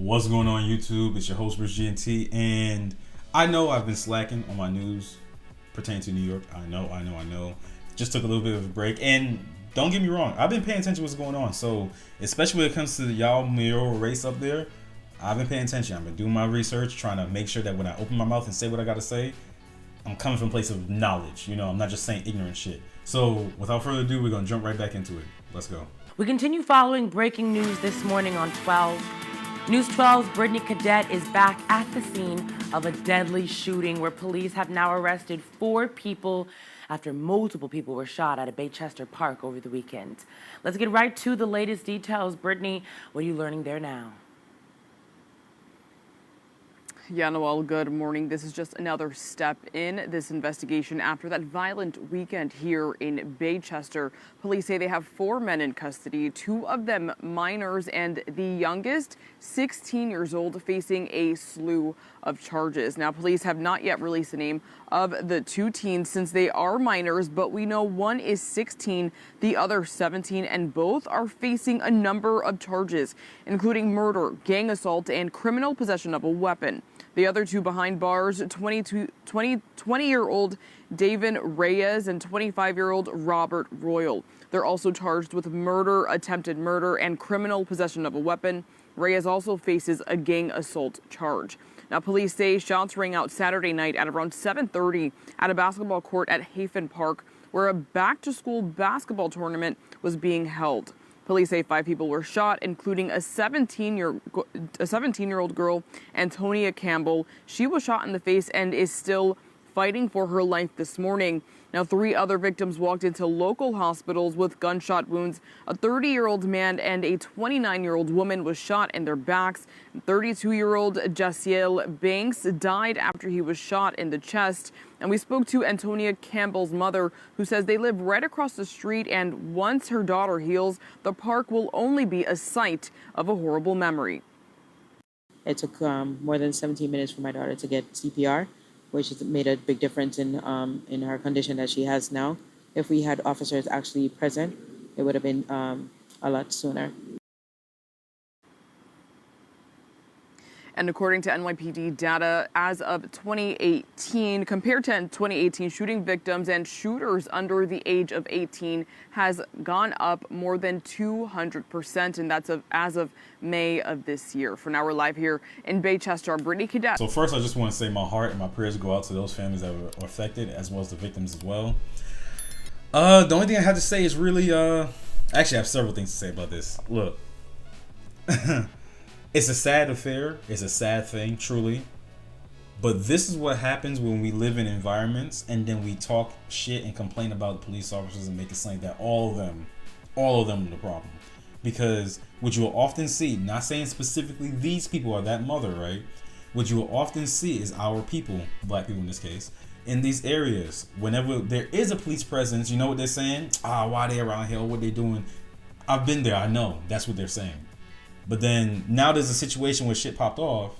What's going on YouTube? It's your host, Rich GNT, and I know I've been slacking on my news pertaining to New York. I know. Just took a little bit of a break, and don't get me wrong, I've been paying attention to what's going on. So, especially when it comes to the y'all mayoral race up there, I've been paying attention. I've been doing my research, trying to make sure that when I open my mouth and say what I gotta say, I'm coming from a place of knowledge. You know, I'm not just saying ignorant shit. So, without further ado, we're gonna jump right back into it. Let's go. We continue following breaking news this morning on 12. News 12's Brittany Cadet is back at the scene of a deadly shooting where police have now arrested 4 people after multiple people were shot at a Baychester park over the weekend. Let's get right to the latest details. Brittany, what are you learning there now? Yeah, Noel, good morning. This is just another step in this investigation after that violent weekend here in Baychester. Police say they have 4 men in custody, 2 of them minors, and the youngest, 16 years old, facing a slew of charges. Now, police have not yet released the name of the 2 teens since they are minors, but we know one is 16, the other 17, and both are facing a number of charges, including murder, gang assault, and criminal possession of a weapon. The other 2 behind bars, 20-year-old David Reyes and 25-year-old Robert Royal. They're also charged with murder, attempted murder, and criminal possession of a weapon. Reyes also faces a gang assault charge. Now, police say shots rang out Saturday night at around 7:30 at a basketball court at Hafen Park, where a back-to-school basketball tournament was being held. Police say 5 people were shot, including a 17-year-old girl, Antonia Campbell. She was shot in the face and is still fighting for her life this morning. Now, 3 other victims walked into local hospitals with gunshot wounds. A 30-year-old man and a 29-year-old woman was shot in their backs. 32-year-old Jaciel Banks died after he was shot in the chest. And we spoke to Antonia Campbell's mother, who says they live right across the street, and once her daughter heals, the park will only be a site of a horrible memory. It took more than 17 minutes for my daughter to get CPR, which has made a big difference in her condition that she has now. If we had officers actually present, it would have been a lot sooner. And according to NYPD data, as of 2018, compared to 2018, shooting victims and shooters under the age of 18 has gone up more than 200%, and that's as of May of this year. For now, we're live here in Baychester. I'm Brittany Cadet. So first, I just want to say my heart and my prayers go out to those families that were affected, as well as the victims as well. The only thing I have to say is really, actually, I have several things to say about this. Look. It's a sad affair. It's a sad thing, truly. But this is what happens when we live in environments and then we talk shit and complain about police officers and make it seem that all of them are the problem. Because what you will often see, not saying specifically these people are that mother, right? What you will often see is our people, black people in this case, in these areas. Whenever there is a police presence, you know what they're saying? Why they around here? What they doing? I've been there. I know. That's what they're saying. But then now there's a situation where shit popped off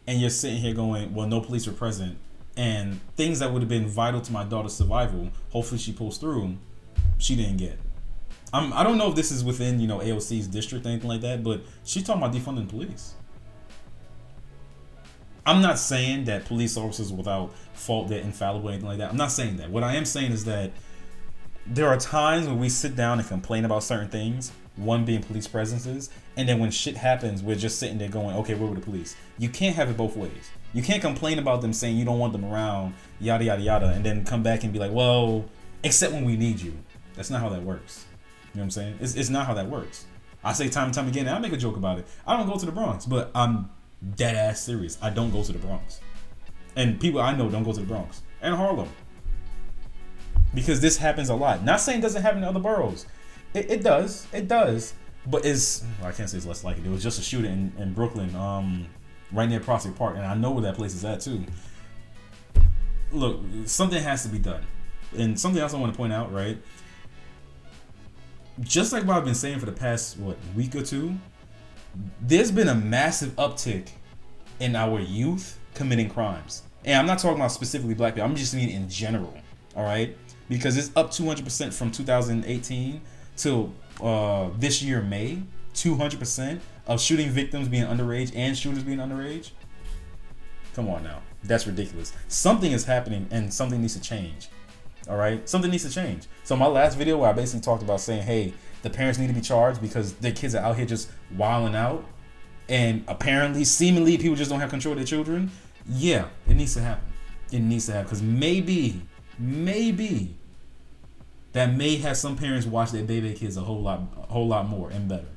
and you're sitting here going, well, no police were present, and things that would have been vital to my daughter's survival, hopefully she pulls through, she didn't get. I don't know if this is within, AOC's district or anything like that, but she's talking about defunding police. I'm not saying that police officers without fault, they're infallible or anything like that. I'm not saying that. What I am saying is that there are times when we sit down and complain about certain things, one being police presences, and then when shit happens, we're just sitting there going, okay, where were the police? You can't have it both ways. You can't complain about them saying you don't want them around, yada, yada, yada, and then come back and be like, well, except when we need you. That's not how that works. You know what I'm saying? It's not how that works. I say time and time again, and I make a joke about it. I don't go to the Bronx, but I'm dead ass serious. I don't go to the Bronx. And people I know don't go to the Bronx. And Harlem. Because this happens a lot. Not saying it doesn't happen in other boroughs. It does, but I can't say it's less likely. There was just a shooting in Brooklyn, right near Prospect Park, and I know where that place is at too. Look, something has to be done, and something else I want to point out, right? Just like what I've been saying for the past week or two, there's been a massive uptick in our youth committing crimes, and I'm not talking about specifically black people. I'm just meaning in general, all right? Because it's up 200% from 2018 till this year May. 200% of shooting victims being underage and shooters being underage? Come on now. That's ridiculous. Something is happening and something needs to change. All right? Something needs to change. So my last video where I basically talked about saying, hey, the parents need to be charged because their kids are out here just wilding out, and apparently, seemingly, people just don't have control of their children. Yeah, it needs to happen. It needs to happen because maybe that may have some parents watch their baby kids a whole lot more and better.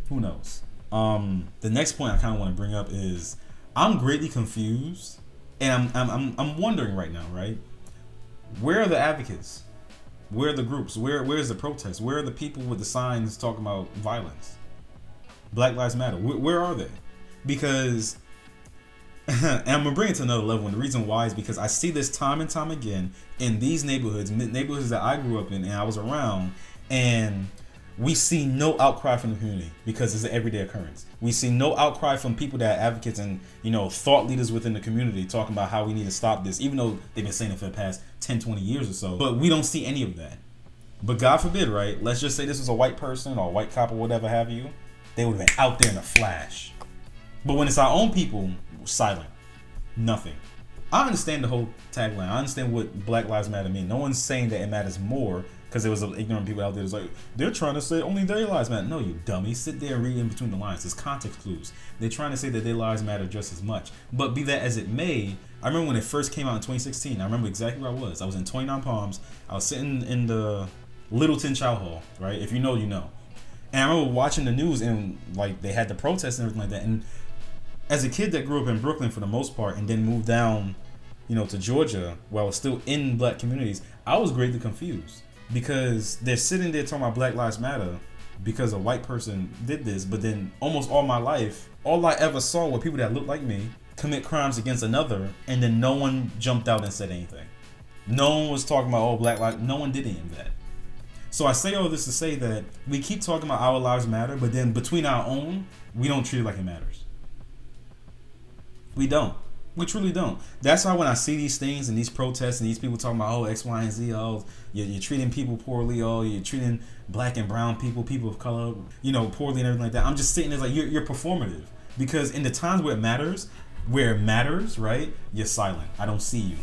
Who knows? The next point I kind of want to bring up is I'm greatly confused, and I'm wondering right now, right? Where are the advocates? Where are the groups? Where's the protest? Where are the people with the signs talking about violence? Black Lives Matter. Where are they? Because, and I'm gonna bring it to another level. And the reason why is because I see this time and time again in these neighborhoods that I grew up in and I was around, and we see no outcry from the community because it's an everyday occurrence. We see no outcry from people that are advocates and, you know, thought leaders within the community talking about how we need to stop this, even though they've been saying it for the past 10, 20 years or so. But we don't see any of that. But God forbid, right? Let's just say this was a white person or a white cop or whatever have you. They would have been out there in a flash. But when it's our own people, silent. Nothing. I understand the whole tagline. I understand what Black Lives Matter mean. No one's saying that it matters more because there was ignorant people out there that's like, they're trying to say only their lives matter. No, you dummy. Sit there and read in between the lines. There's context clues. They're trying to say that their lives matter just as much. But be that as it may, I remember when it first came out in 2016. I remember exactly where I was. I was in 29 Palms. I was sitting in the Littleton Chow Hall, right? If you know, you know. And I remember watching the news and like they had the protests and everything like that. And as a kid that grew up in Brooklyn for the most part and then moved down, you know, to Georgia while I was still in black communities, I was greatly confused because they're sitting there talking about Black Lives Matter because a white person did this. But then almost all my life, all I ever saw were people that looked like me commit crimes against another, and then no one jumped out and said anything. No one was talking about, oh, Black Lives. No one did any of that. So I say all this to say that we keep talking about our lives matter, but then between our own, we don't treat it like it matters. We don't. We truly don't. That's why when I see these things and these protests and these people talking about, oh, X, Y, and Z, oh, you're treating people poorly, oh, you're treating black and brown people of color, you know, poorly and everything like that. I'm just sitting there like, you're performative. Because in the times where it matters, right, you're silent. I don't see you.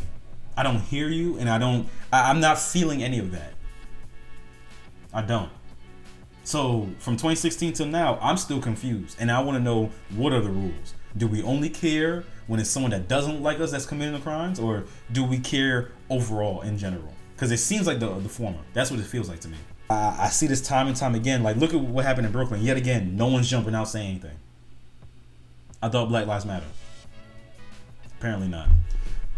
I don't hear you, and I'm not feeling any of that. I don't. So from 2016 till now, I'm still confused, and I want to know, what are the rules? Do we only care when it's someone that doesn't like us that's committing the crimes, or do we care overall in general? Because it seems like the former. That's what it feels like to me. I see this time and time again. Like, look at what happened in Brooklyn. Yet again, no one's jumping out saying anything. I thought Black Lives Matter. Apparently not.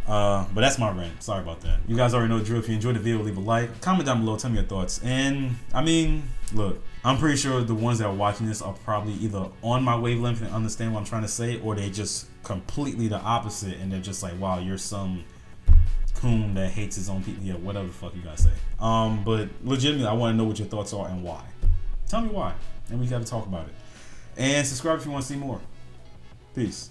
But that's my rant. Sorry about that. You guys already know the drill. If you enjoyed the video, leave a like. Comment down below. Tell me your thoughts. And, I mean, look. I'm pretty sure the ones that are watching this are probably either on my wavelength and understand what I'm trying to say, or they just completely the opposite, and they're just like, wow, you're some coon that hates his own people. Yeah, whatever the fuck you guys say. But legitimately, I want to know what your thoughts are and why. Tell me why. And we got to talk about it. And subscribe if you want to see more. Peace.